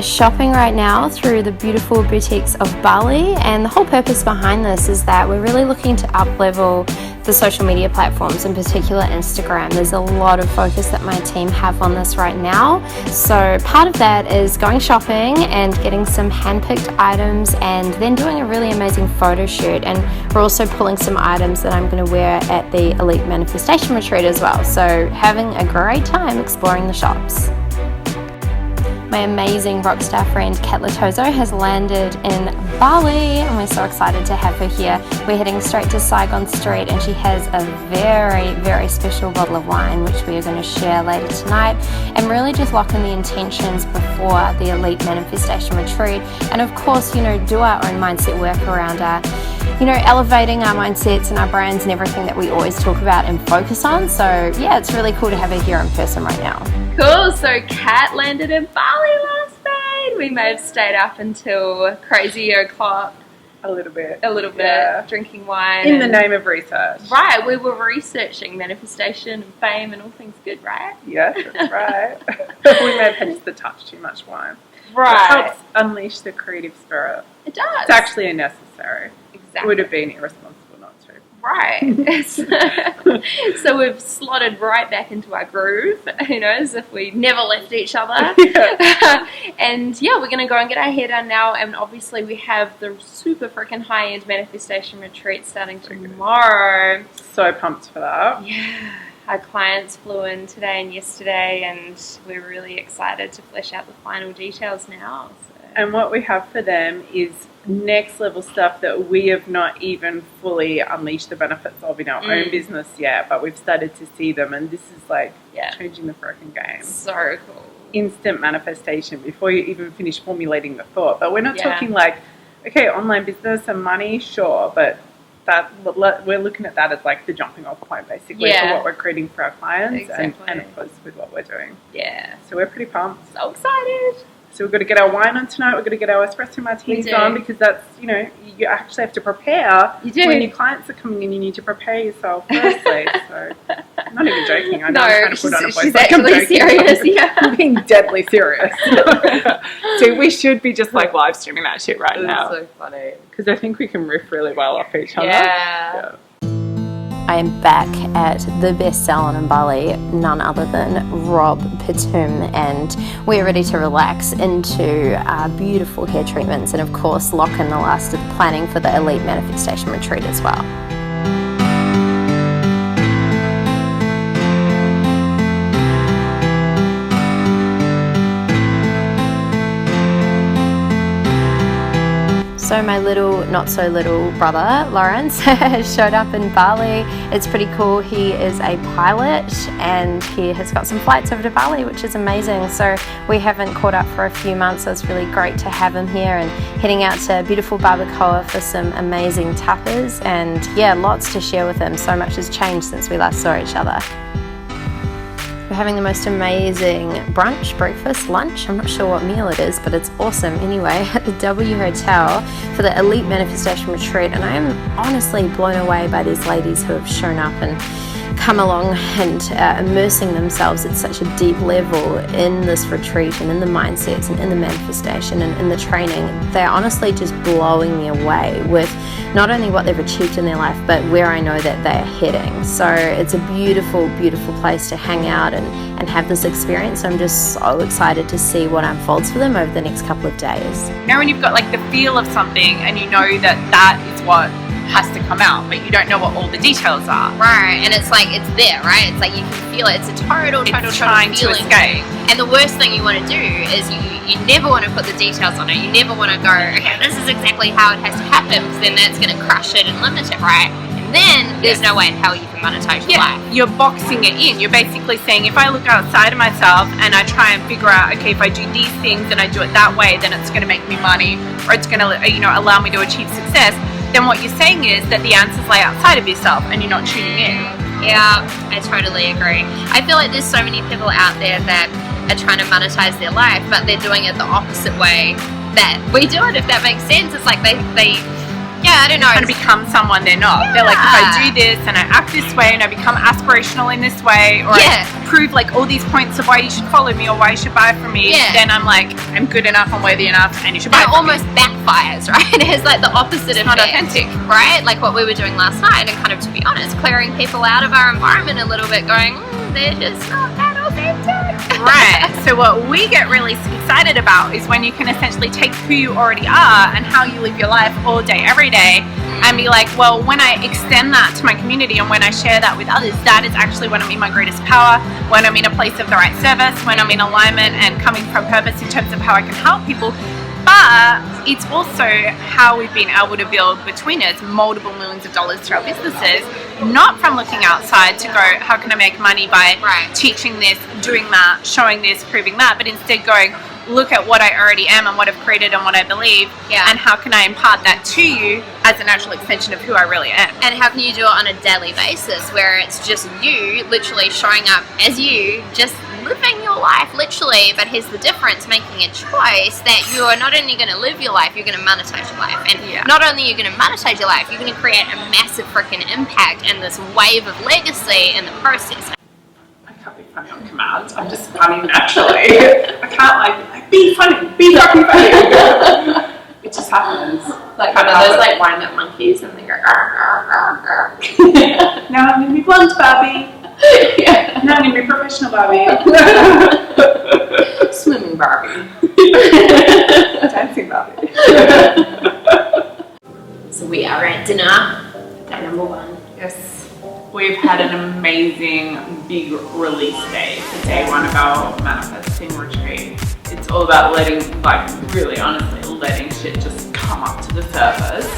Shopping right now through the beautiful boutiques of Bali, and the whole purpose behind this is that we're really looking to up-level the social media platforms, in particular Instagram. There's a lot of focus that my team have on this right now, so part of that is going shopping and getting some hand-picked items and then doing a really amazing photo shoot. And we're also pulling some items that I'm going to wear at the Elite Manifestation Retreat as well, so having a great time exploring the shops. My amazing rockstar friend Kat Loterzo has landed in Bali, and we're so excited to have her here. We're heading straight to Saigon Street, and she has a very, very special bottle of wine which we are going to share later tonight, and really just lock in the intentions before the Elite Manifestation Retreat. And of course, you know, do our own mindset work around our, you know, elevating our mindsets and our brands and everything that we always talk about and focus on. So yeah, it's really cool to have her here in person right now. Cool, so Kat landed in Bali last night. We may have stayed up until crazy o'clock. A little bit, yeah. Drinking wine. In the name of research. Right, we were researching manifestation and fame and all things good, right? Yes, that's right. We may have had just a touch too much wine. Right. It helps unleash the creative spirit. It does. It's actually a necessary. Exactly. It would have been irresponsible not to. Right. So we've slotted right back into our groove, you know, as if we never left each other. Yeah. And yeah, we're going to go and get our hair done now. And obviously we have the super freaking high-end manifestation retreat starting tomorrow. So pumped for that. Yeah. Our clients flew in today and yesterday, and we're really excited to flesh out the final details now. So. And what we have for them is next level stuff that we have not even fully unleashed the benefits of in our own business yet, but we've started to see them, and this is like changing the freaking game. So cool. Instant manifestation before you even finish formulating the thought. But we're not talking like, okay, online business and money, sure, but that we're looking at that as like the jumping off point basically for what we're creating for our clients and of course with what we're doing. Yeah. So we're pretty pumped. So excited. So we've got to get our wine on tonight. We've got to get our espresso martinis on, because that's, you know, you actually have to prepare. You do. When your clients are coming in, you need to prepare yourself firstly. So I'm not even joking. I know I'm trying to put on a voice she's like actually I'm joking. serious. Yeah. I'm being deadly serious. So we should be just like live streaming that shit right now. That's so funny. Because I think we can riff really well off each other. Yeah. I am back at the best salon in Bali, none other than Rob Patum, and we're ready to relax into our beautiful hair treatments and of course lock in the last of the planning for the Elite Manifestation Retreat as well. So my little, not so little brother, Lawrence, has showed up in Bali. It's pretty cool. He is a pilot and he has got some flights over to Bali, which is amazing. So we haven't caught up for a few months, so it's really great to have him here, and heading out to beautiful Barbacoa for some amazing tapas, and yeah, lots to share with him. So much has changed since we last saw each other. We're having the most amazing brunch, breakfast, lunch, I'm not sure what meal it is, but it's awesome anyway, at the W Hotel for the Elite Manifestation Retreat, and I am honestly blown away by these ladies who have shown up and come along and immersing themselves at such a deep level in this retreat and in the mindsets and in the manifestation and in the training. They're honestly just blowing me away with not only what they've achieved in their life, but where I know that they're heading. So it's a beautiful, beautiful place to hang out and have this experience. I'm just so excited to see what unfolds for them over the next couple of days. You know, when you've got like the feel of something and you know that that is what has to come out, but you don't know what all the details are. Right, and it's like, it's there, right? It's like you can feel it. It's a total trying to feeling. escape. And the worst thing you want to do is you never want to put the details on it. You never want to go, okay, this is exactly how it has to happen, because then that's going to crush it and limit it, right? And then there's no way in hell you can monetize your life. You're boxing it in. You're basically saying, if I look outside of myself and I try and figure out, okay, if I do these things and I do it that way, then it's going to make me money, or it's going to, you know, allow me to achieve success. then what you're saying is that the answers lie outside of yourself and you're not tuning in. Yeah, I totally agree. I feel like there's so many people out there that are trying to monetize their life, but they're doing it the opposite way that we do it, if that makes sense. It's like they I don't know. Trying to become someone they're not. Yeah. They're like, if I do this and I act this way and I become aspirational in this way, or I prove like all these points of why you should follow me or why you should buy from me, then I'm like, I'm good enough, I'm worthy enough, and you should buy from me. It almost backfires, right? It's like the opposite effect. Not authentic. Right? Like what we were doing last night, and kind of, to be honest, clearing people out of our environment a little bit, going, they're just not that authentic. Right. So what we get really excited about is when you can essentially take who you already are and how you live your life all day, every day, and be like, well, when I extend that to my community and when I share that with others, that is actually when I'm in my greatest power, when I'm in a place of the right service, when I'm in alignment and coming from purpose in terms of how I can help people. But it's also how we've been able to build between us multiple millions of dollars through our businesses, not from looking outside to go, how can I make money by teaching this, doing that, showing this, proving that, but instead going, look at what I already am and what I've created and what I believe, and how can I impart that to you as a natural extension of who I really am. And how can you do it on a daily basis where it's just you literally showing up as you, just living your life literally, but here's the difference, making a choice that you are not only going to live your life, you're going to monetize your life. And not only are you going to monetize your life, you're going to create a massive freaking impact and this wave of legacy in the process. I can't be funny on command. I'm just funny naturally. I can't like be funny, be happy funny. It just happens. Like one of those like wind-up monkeys, and they go. Now I'm gonna be blunt, Barbie. Now I'm gonna be professional, Barbie. Swimming Barbie. Dancing Barbie. So we are at dinner. Day number 1. Yes. We've had an amazing big release day for day 1 of our manifesting retreat. It's all about letting, like really honestly, letting shit just come up to the surface.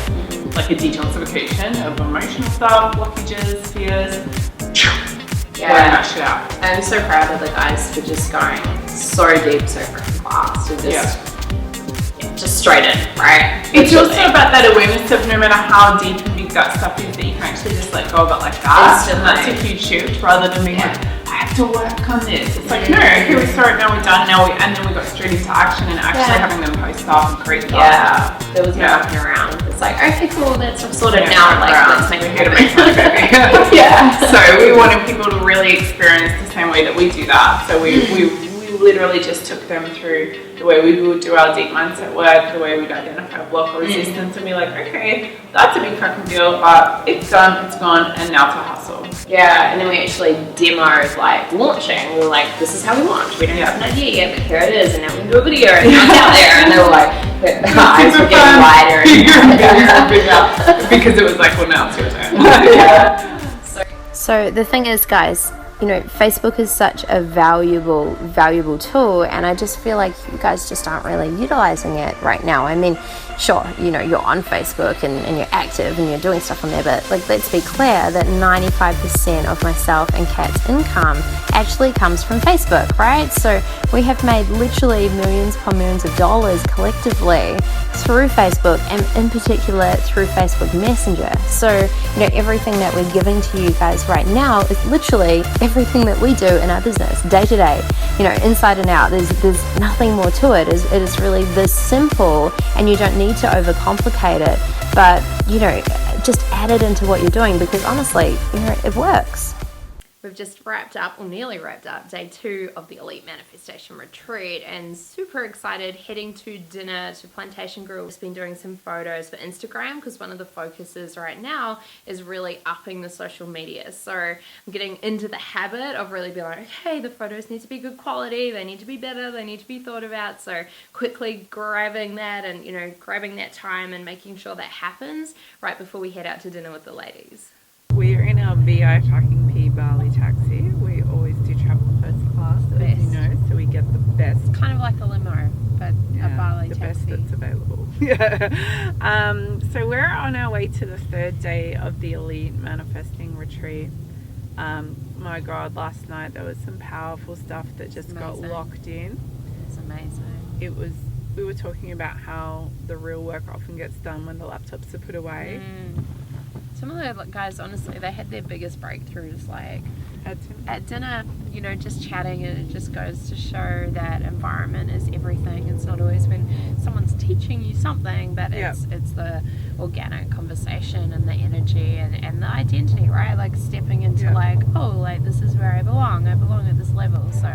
Like a detoxification of emotional stuff, blockages, fears. Yeah, shit out. I'm so proud of the guys for just going so deep, so freaking fast, and just straight in, right? It's also about that awareness of no matter how deep and big that stuff is, that you can actually just let go of it like that. And that's a huge shift, rather than being like, I have to work on this. It's like, no, okay, we saw it, now we're done, and then we got straight into action and actually having them post stuff and create stuff. Yeah, there was no mucking around. It's like, okay, cool, that's sorted now. Like, let's make we're here to make money, baby. So we wanted people to really experience the same way that we do that. So we literally just took them through the way we would do our deep mindset work, the way we'd identify a block or resistance, and be like, okay, that's a big fucking deal, but it's done, it's gone, and now to hustle. Yeah, and then we actually demoed like launching. We were like, this is how we launch. We don't have an idea yet, but here it is, and now we can do a video, and now it's out there. And they were like, the eyes were getting wider and bigger. Because it was like, well, now it's your turn. So the thing is, guys, you know, Facebook is such a valuable tool, and I just feel like you guys just aren't really utilizing it right now. I mean, sure, you know, you're on Facebook and you're active and you're doing stuff on there, but like, let's be clear that 95% of myself and Kat's income actually comes from Facebook, right? So we have made literally millions upon millions of dollars collectively through Facebook, and in particular through Facebook Messenger. So, you know, everything that we're giving to you guys right now is literally everything that we do in our business day to day, you know, inside and out. There's nothing more to it. It is really this simple, and you don't need to overcomplicate it, but, you know, just add it into what you're doing, because honestly, you know, it works. We've just wrapped up, or nearly wrapped up, day 2 of the Elite Manifestation Retreat, and super excited, heading to dinner to Plantation Grill. We've been doing some photos for Instagram, because one of the focuses right now is really upping the social media. So I'm getting into the habit of really being like, okay, the photos need to be good quality, they need to be better, they need to be thought about. So quickly grabbing that, and, you know, grabbing that time and making sure that happens right before we head out to dinner with the ladies. We're in our VI fucking P Bali taxi. We always do travel first class, as you know, so we get the best. Kind of like a limo, but a Bali the taxi. best that's available. So we're on our way to the 3rd day of the Elite Manifesting Retreat. My God, last night there was some powerful stuff that just got locked in. It's amazing. It was we were talking about how the real work often gets done when the laptops are put away. Some of the guys, honestly, they had their biggest breakthroughs like at dinner, you know, just chatting, and it just goes to show that environment is everything. It's not always when someone's teaching you something, but it's the organic conversation and the energy and the identity, right? Like stepping into like, oh, like this is where I belong at this level. So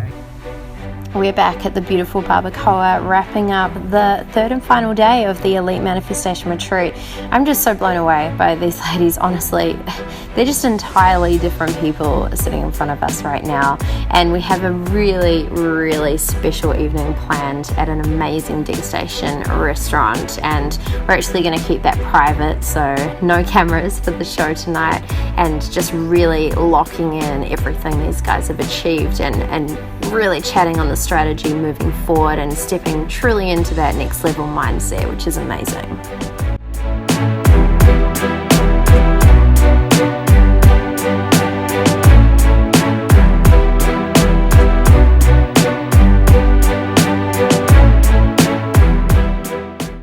we're back at the beautiful Barbacoa, wrapping up the third and final day of the Elite Manifestation Retreat. I'm just so blown away by these ladies, honestly. They're just entirely different people sitting in front of us right now. And we have a really, really special evening planned at an amazing D-Station restaurant. And we're actually going to keep that private, so no cameras for the show tonight, and just really locking in everything these guys have achieved and really chatting on the strategy moving forward and stepping truly into that next level mindset, which is amazing.